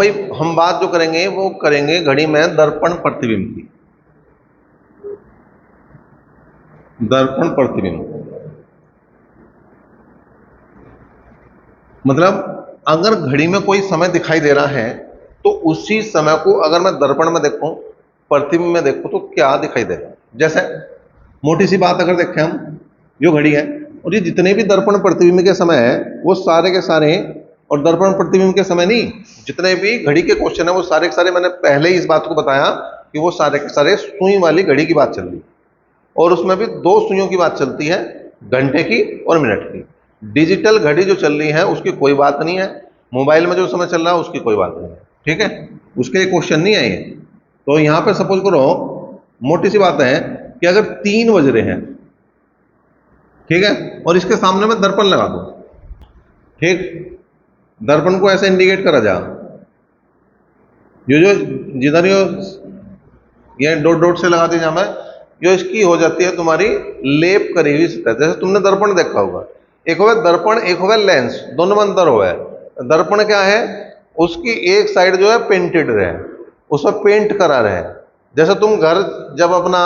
भाई हम बात जो करेंगे वो करेंगे घड़ी में दर्पण प्रतिबिंब की। दर्पण प्रतिबिंब मतलब अगर घड़ी में कोई समय दिखाई दे रहा है तो उसी समय को अगर मैं दर्पण में देखूं, प्रतिबिंब में देखूं, तो क्या दिखाई देगा। जैसे मोटी सी बात अगर देखें हम, जो घड़ी है और ये जितने भी दर्पण प्रतिबिंब के समय है वो सारे के सारे, और दर्पण प्रतिबिंब के समय नहीं, जितने भी घड़ी के क्वेश्चन है वो सारे के सारे, मैंने पहले ही इस बात को बताया कि वो सारे के सारे सुई वाली घड़ी की बात चल रही है। और उसमें भी दो सुइयों की बात चलती है, घंटे की और मिनट की। डिजिटल घड़ी जो चल रही है उसकी कोई बात नहीं है, मोबाइल में जो समय चल रहा है उसकी कोई बात नहीं है। ठीक है, उसके क्वेश्चन नहीं है ये। तो यहां पे सपोज करो, मोटी सी बात है कि अगर 3 बज रहे हैं, ठीक है, और इसके सामने में दर्पण लगा दो, ठीक, दर्पण को ऐसे इंडिकेट करा जा, जो जिधर ये डॉट डॉट से लगा दी जा, मैं जो इसकी हो जाती है तुम्हारी लेप करी हुई सतह। जैसे तुमने दर्पण देखा होगा, एक होगा दर्पण, एक होगा लेंस, दोनों में अंतर हुआ है। दर्पण क्या है, उसकी एक साइड जो है पेंटेड रहे, उसमें पेंट करा रहे। जैसे तुम घर जब अपना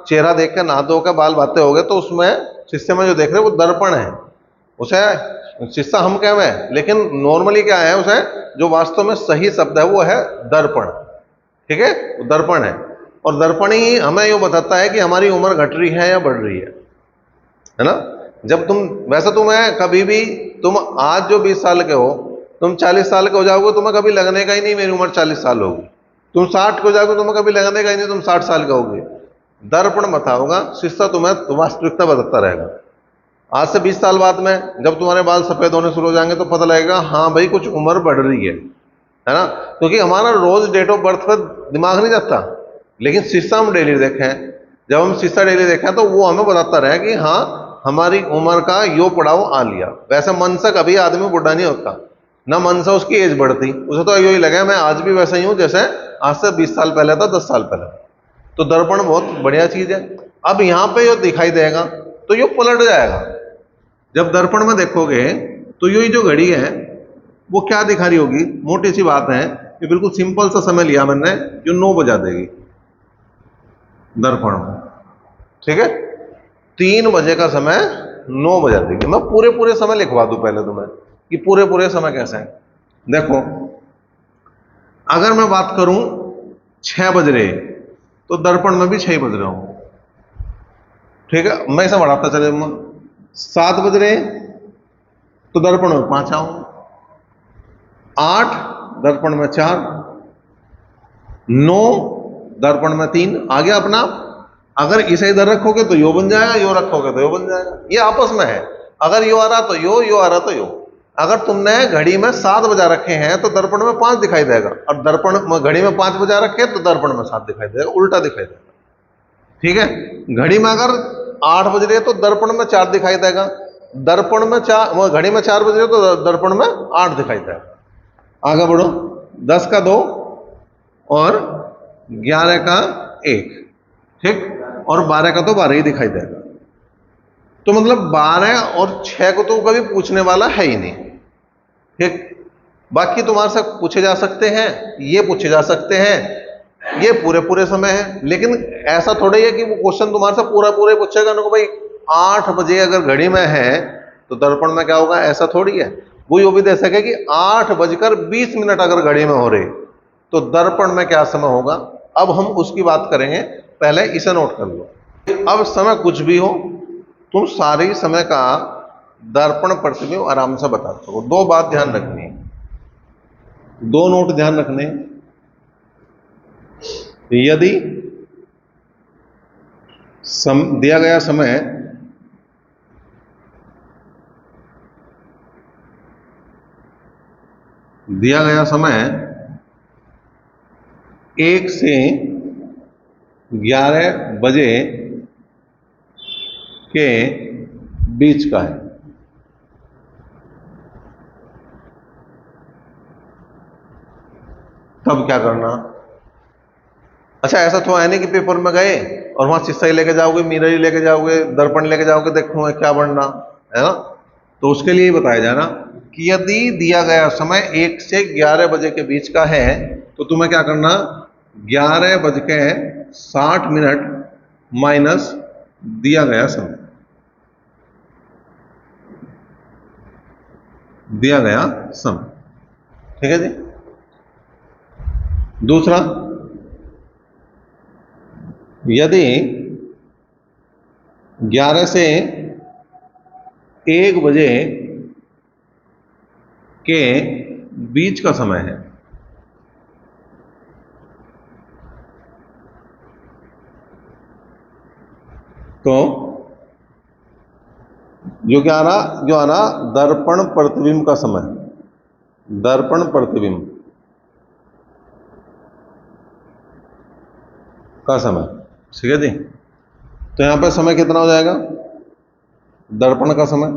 चेहरा देख के नहा धो के बाल बातें हो गए तो उसमें शीशे में जो देख रहे हो वो दर्पण है, उसे शीशा हम कह रहे, लेकिन नॉर्मली क्या है, उसे जो वास्तव में सही शब्द है वो है दर्पण। ठीक है, वो दर्पण है। और दर्पण ही हमें ये बताता है कि हमारी उम्र घट रही है या बढ़ रही है ना। जब तुम, वैसे तुम्हें कभी भी, तुम आज जो 20 साल के हो, तुम 40 साल के हो जाओगे, तुम्हें कभी लगने का ही नहीं मेरी उम्र 40 साल होगी। तुम 60 के हो जाओगे, तुम्हें कभी लगने का ही नहीं तुम 60 साल के होगे। दर्पण बताओगा, शीशा तुम्हें वास्तविकता बताता रहेगा। आज से 20 साल बाद में जब तुम्हारे बाल सफेद होने शुरू हो जाएंगे तो पता लगेगा हाँ भाई कुछ उम्र बढ़ रही है ना। क्योंकि हमारा रोज डेट ऑफ बर्थ पर दिमाग नहीं जाता, लेकिन शीशा हम डेली देखें, जब हम शीशा डेली देखें तो वो हमें बताता रहे कि हाँ हमारी उम्र का यो पड़ाव आ लिया। वैसे मन से कभी आदमी बुढ़ा नहीं होता, ना मन से उसकी एज बढ़ती, उसे तो यही लगे मैं आज भी वैसा ही हूं जैसे आज से 20 साल पहले था, 10 साल पहले। तो दर्पण बहुत बढ़िया चीज है। अब यहां पे यो दिखाई देगा तो यो पलट जाएगा। जब दर्पण में देखोगे तो ये जो घड़ी है वो क्या दिखा रही होगी, मोटी सी बात है, ये बिल्कुल सिंपल सा समय लिया मैंने, जो 9 बजा देगी दर्पण में। ठीक है, 3 बजे का समय 9 बजा देगी। मैं पूरे पूरे समय लिखवा दूं पहले तुम्हें कि पूरे पूरे समय कैसे है। देखो, अगर मैं बात करूं 6 बज रहे तो दर्पण में भी 6 बज रहा हूं। ठीक है, मैं इसे बढ़ाता चले, 7 बज रहे तो दर्पण में 5 आऊं, 8 दर्पण में 4, 9 दर्पण में 3 आ गया अपना। अगर इसे इधर रखोगे तो यो बन जाएगा, यो रखोगे तो यो बन जाएगा। ये आपस में है, अगर यो आ रहा तो यो आ रहा तो यो। अगर तुमने घड़ी में 7 बजा रखे हैं तो दर्पण में 5 दिखाई देगा, और दर्पण घड़ी में 5 बजा रखे तो दर्पण में 7 दिखाई देगा, उल्टा दिखाई देगा। ठीक है, घड़ी में अगर 8 बज रही है तो दर्पण में 4 दिखाई देगा, दर्पण में 4, घड़ी में 4 बज रही है तो दर्पण में 8 दिखाई देगा। आगे बढ़ो, 10 का 2 और 11 का 1, ठीक, और 12 का तो 12 ही दिखाई देगा। तो मतलब 12 और 6 को तो कभी पूछने वाला है ही नहीं। ठीक, बाकी तुम्हारे से पूछे जा सकते हैं, ये पूछे जा सकते हैं, ये पूरे पूरे समय है। लेकिन ऐसा थोड़ा है कि वो क्वेश्चन तुम्हारे से पूरा पूरा पूछेगा ना, भाई 8 बजे अगर घड़ी में है तो दर्पण में क्या होगा, ऐसा थोड़ी है। वो ये भी दे सके कि 8:20 अगर घड़ी में हो रही तो दर्पण में क्या समय होगा। अब हम उसकी बात करेंगे, पहले इसे नोट कर लो। अब समय कुछ भी हो, तुम सारे समय का दर्पण प्रतिबिंब आराम से बता सको। 2 बात ध्यान रखनी है, 2 नोट ध्यान रखने। यदि दिया गया समय दिया गया समय 1 से 11 बजे के बीच का है, तब क्या करना। अच्छा, ऐसा तो है नहीं कि पेपर में गए और वहां शीशा ही लेके जाओगे, मिरर ही लेके जाओगे, दर्पण लेके जाओगे, देखो क्या बनना है ना। तो उसके लिए ही बताया जाए ना कि यदि दिया गया समय 1 से 11 बजे के बीच का है तो तुम्हें क्या करना, 11:60 माइनस दिया गया समय, दिया गया समय। ठीक है जी। दूसरा, यदि 11 से 1 बजे के बीच का समय है तो जो क्या आ रहा, जो आ रहा दर्पण प्रतिबिंब का समय, दर्पण प्रतिबिंब का समय। ठीक है जी। तो यहां पे समय कितना हो जाएगा, दर्पण का समय,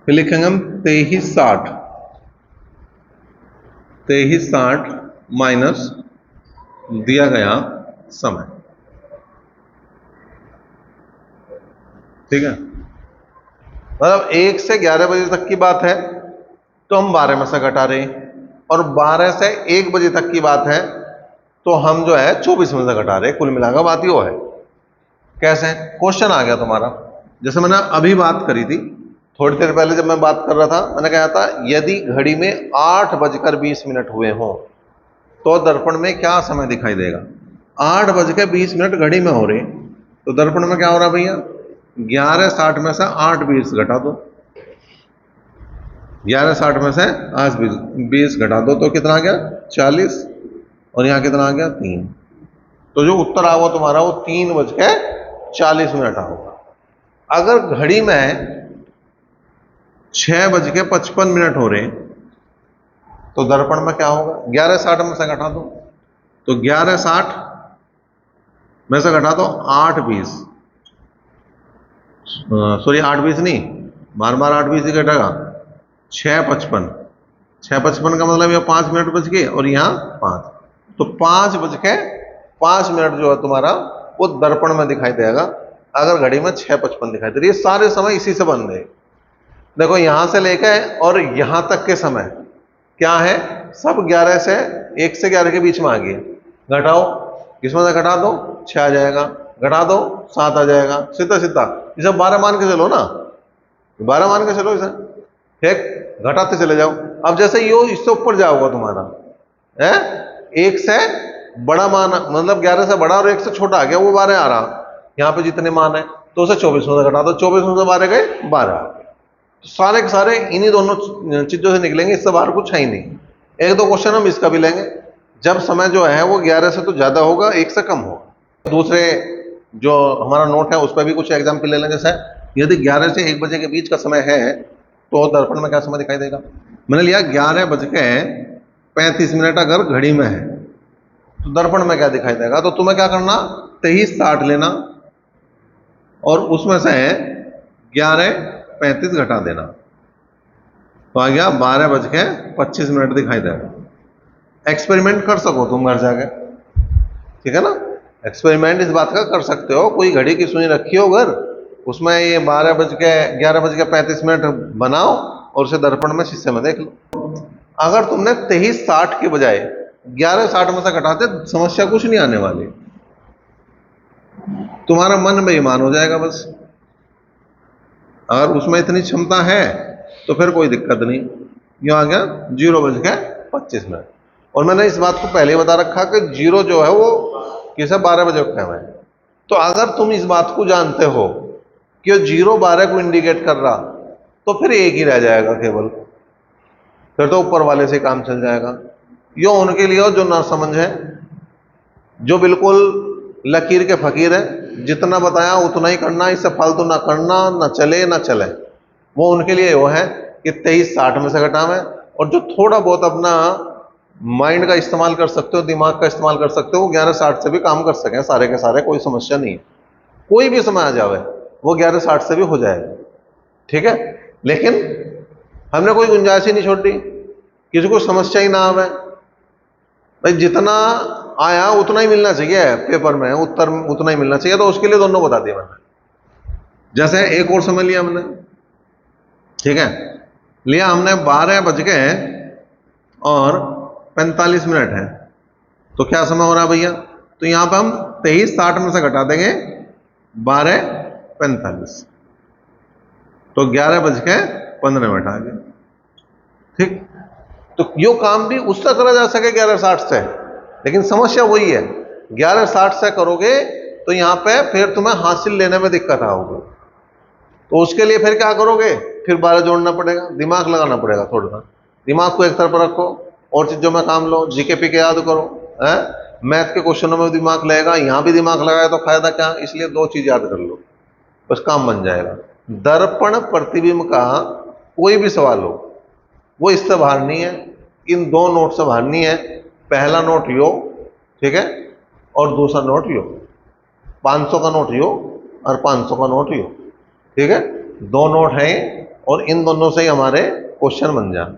फिर लिखेंगे हम 23:60 माइनस दिया गया समय। ठीक है, मतलब 1 से 11 बजे तक की बात है तो हम 12 में से घटा रहे हैं, और 12 से 1 बजे तक की बात है तो हम जो है 24 में से घटा रहे हैं। कुल मिलाकर बात ये है। कैसे, क्वेश्चन आ गया तुम्हारा, जैसे मैंने अभी बात करी थी थोड़ी देर पहले जब मैं बात कर रहा था, मैंने कहा था यदि घड़ी में 8:20 हुए हों तो दर्पण में क्या समय दिखाई देगा। 8:20 घड़ी में हो रहे, तो दर्पण में क्या हो रहा भैया, 11:60 में से 8:20 घटा दो, 11:60 में से 8:20 घटा दो तो कितना आ गया 40, और यहां कितना आ गया 3। तो जो उत्तर आओगा तुम्हारा वो 3:40 होगा। अगर घड़ी में 6:55 हो रहे तो दर्पण में क्या होगा, 11:60 में से घटा दो, तो 11:60 में से घटा दो 8:20, सॉरी 8:20 नहीं, बार बार 8:20 ही घटेगा, 6:55 का मतलब ये 5 मिनट बच गए और यहाँ 5, तो 5:05 जो है तुम्हारा वो दर्पण में दिखाई देगा अगर घड़ी में 6:55 दिखाई दे रही है। सारे समय इसी से बन रहे। देखो यहां से लेकर और यहां तक के समय क्या है, सब 11 से 1 से 11 के बीच में आ गए। घटाओ, किसमें से घटा दो 6 आ जाएगा, घटा दो 7 आ जाएगा, सीधा सीधा इसे 12 मान के चलो ना, 12 मान के चलो इसे, ठीक, घटाते चले जाओ। अब जैसे यो इससे ऊपर जाओगा तुम्हारा है, 1 से बड़ा मान मतलब 11 से बड़ा और 1 से छोटा आ गया वो 12 आ रहा, यहाँ पे जितने मान है तो उसे 24 में से घटा दो, 24 में से 12 गए 12 आ गए। सारे के सारे इन्हीं दोनों चीजों से निकलेंगे, इससे बाहर कुछ है ही नहीं। एक दो क्वेश्चन हम इसका भी लेंगे जब समय जो है वो 11 से तो ज्यादा होगा 1 से कम होगा। दूसरे जो हमारा नोट है उस पर भी कुछ एग्जाम्पल ले लें, जैसे यदि 11 से 1 बजे के बीच का समय है तो दर्पण में क्या समय दिखाई देगा। मैंने लिया 11:35 अगर घड़ी में है तो दर्पण में क्या दिखाई देगा, तो तुम्हें क्या करना 23:60 लेना और उसमें से 11:35 घटा देना, तो आ गया 12:25 दिखाई देगा। एक्सपेरिमेंट कर सको तुम घर जाके, ठीक है ना, एक्सपेरिमेंट इस बात का कर सकते हो। कोई घड़ी की सुई रखी हो घर, उसमें ये 11:35 बनाओ और उसे दर्पण में शीशे में देख लो। अगर तुमने 23:60 के बजाय 11:60 में से घटाते समस्या कुछ नहीं आने वाली, तुम्हारा मन बेईमान हो जाएगा बस। अगर उसमें इतनी क्षमता है तो फिर कोई दिक्कत नहीं। यूं आ गया 0:25। और मैंने इस बात को पहले बता रखा कि 0 जो है वो किसे 12 बजे को कहना है। तो अगर तुम इस बात को जानते हो कि 0:12 को इंडिकेट कर रहा तो फिर एक ही रह जाएगा केवल, फिर तो ऊपर वाले से काम चल जाएगा। यो उनके लिए हो जो ना समझ है, जो बिल्कुल लकीर के फकीर है, जितना बताया उतना ही करना, इससे फालतू ना करना, ना चले ना चले। वो उनके लिए वो है कि 23:60 में से घटावें, और जो थोड़ा बहुत अपना माइंड का इस्तेमाल कर सकते हो, दिमाग का इस्तेमाल कर सकते हो, वो 11:60 से भी काम कर सकें सारे के सारे, कोई समस्या नहीं है। कोई भी समय आ जावे वो 11:60 से भी हो जाएगा, ठीक है। लेकिन हमने कोई गुंजाइश ही नहीं छोड़ दी, किसी को समस्या ही ना आवे भाई, जितना आया उतना ही मिलना चाहिए पेपर में, उत्तर उतना ही मिलना चाहिए, तो उसके लिए दोनों बता दिया मैंने। जैसे एक और समय लिया हमने, ठीक है, लिया हमने 12 बज के और 45 मिनट है, तो क्या समय हो रहा है भैया? तो यहां पे हम 23:60 में से घटा देंगे 12:45, तो 11:15 आ गए। ठीक, तो यो काम भी उससे करा जा सके 11:60 से, लेकिन समस्या वही है, 11:60 से करोगे तो यहां पे फिर तुम्हें हासिल लेने में दिक्कत आओगे, तो उसके लिए फिर क्या करोगे? फिर 12 जोड़ना पड़ेगा, दिमाग लगाना पड़ेगा थोड़ा सा। दिमाग को एक तरफ रखो और चीजों में काम लो, जीके पीके याद करो, है, मैथ के क्वेश्चनों में भी दिमाग लगेगा, यहां भी दिमाग लगाए तो फायदा क्या? इसलिए 2 चीज याद कर लो, बस काम बन जाएगा। दर्पण प्रतिबिंब का कोई भी सवाल हो, वो इससे बाहर नहीं है, इन 2 नोट से बाहर नहीं है। पहला नोट यो, ठीक है, और दूसरा नोट यो, 500 का नोट यो और 500 का नोट यो, ठीक है, 2 नोट हैं और इन दोनों से ही हमारे क्वेश्चन बन जाए।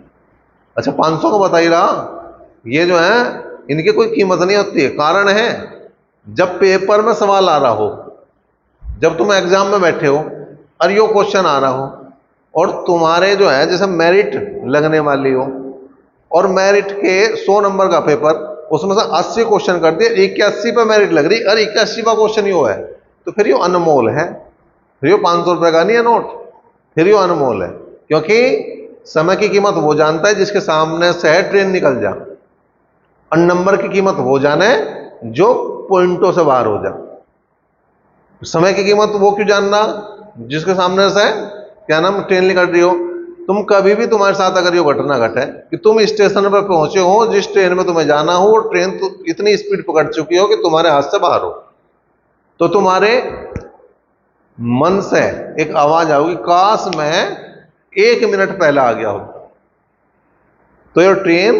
अच्छा, 500 का बता ही रहा, ये जो है इनकी कोई कीमत नहीं होती है। कारण है, जब पेपर में सवाल आ रहा हो, जब तुम एग्जाम में बैठे हो और यो क्वेश्चन आ रहा हो और तुम्हारे जो है जैसे मेरिट लगने वाली हो और मेरिट के 100 नंबर का पेपर, उसमें से 80 क्वेश्चन कर दिए, 81 पे मेरिट लग रही और 81 का क्वेश्चन यो है, तो फिर यो अनमोल है, फिर यो 500 रुपए का नहीं है नोट, फिर यो अनमोल है। क्योंकि समय की कीमत वो जानता है जिसके सामने से ट्रेन निकल जा, और नंबर की कीमत वो जाने जो पॉइंटों से बाहर हो जा। समय की कीमत वो क्यों जानना? जिसके सामने से क्या नाम ट्रेन निकल रही हो। तुम कभी भी, तुम्हारे साथ अगर ये घटना घटे कि तुम स्टेशन पर पहुंचे हो, जिस ट्रेन में तुम्हें जाना हो, और ट्रेन तो इतनी स्पीड पकड़ चुकी हो कि तुम्हारे हाथ से बाहर हो, तो तुम्हारे मन से एक आवाज आओगी, काश मैं 1 मिनट पहले आ गया होता, तो ये ट्रेन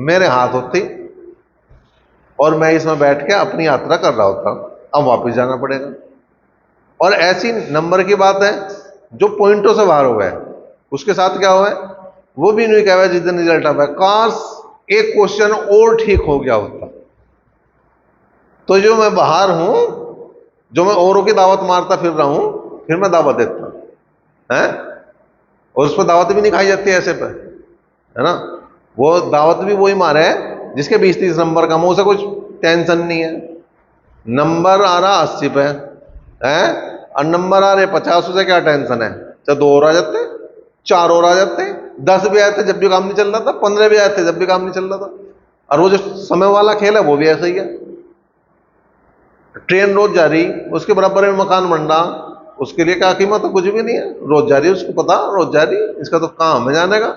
मेरे हाथ होती और मैं इसमें बैठ के अपनी यात्रा कर रहा होता। अब वापस जाना पड़ेगा। और ऐसी नंबर की बात है जो पॉइंटों से बाहर हो गए, उसके साथ क्या हुआ है, वो भी नहीं कहा जिस दिन रिजल्ट आ, काश एक क्वेश्चन और ठीक हो गया होता, तो जो मैं बाहर हूं, जो मैं औरों की दावत मारता फिर रहा हूं, फिर मैं दावत देता है, और उस पर दावत भी नहीं खाई जाती ऐसे पे, है ना। वो दावत भी वही मारे है जिसके 20-30 नंबर कम हो, उसे कुछ टेंशन नहीं है। नंबर आ रहा 80 पे है और नंबर आ रहे 50, से क्या टेंशन है? चाहे 2 और आ जाते, 4 और आ जाते, 10 भी आए थे जब भी काम नहीं चल रहा था, 15 भी आए थे जब भी काम नहीं चल रहा था। और वो जो समय वाला खेल है वो भी ऐसा ही है। ट्रेन रोज जा रही, उसके बराबर में मकान बन रहा, उसके लिए क्या कीमत है? कुछ भी नहीं है, रोज जा रही है, उसको पता रोज जा रही, इसका तो काम है जाने का।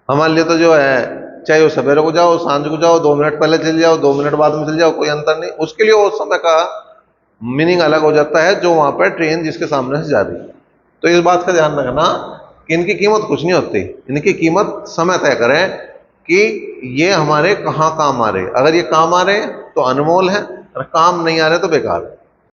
हमारे लिए तो जो है, चाहे वो सवेरे को जाओ, सांझ को जाओ, 2 मिनट पहले चल जाओ, 2 मिनट बाद में चल जाओ, कोई अंतर नहीं। उसके लिए उस समय का मीनिंग अलग हो जाता है जो वहां पर ट्रेन जिसके सामने से जा रही है। तो इस बात का ध्यान रखना कि इनकी कीमत कुछ नहीं होती, इनकी कीमत समय तय करें कि ये हमारे कहाँ काम आ रहे। अगर ये काम आ रहे तो अनमोल है, और काम नहीं आ रहे तो बेकार है।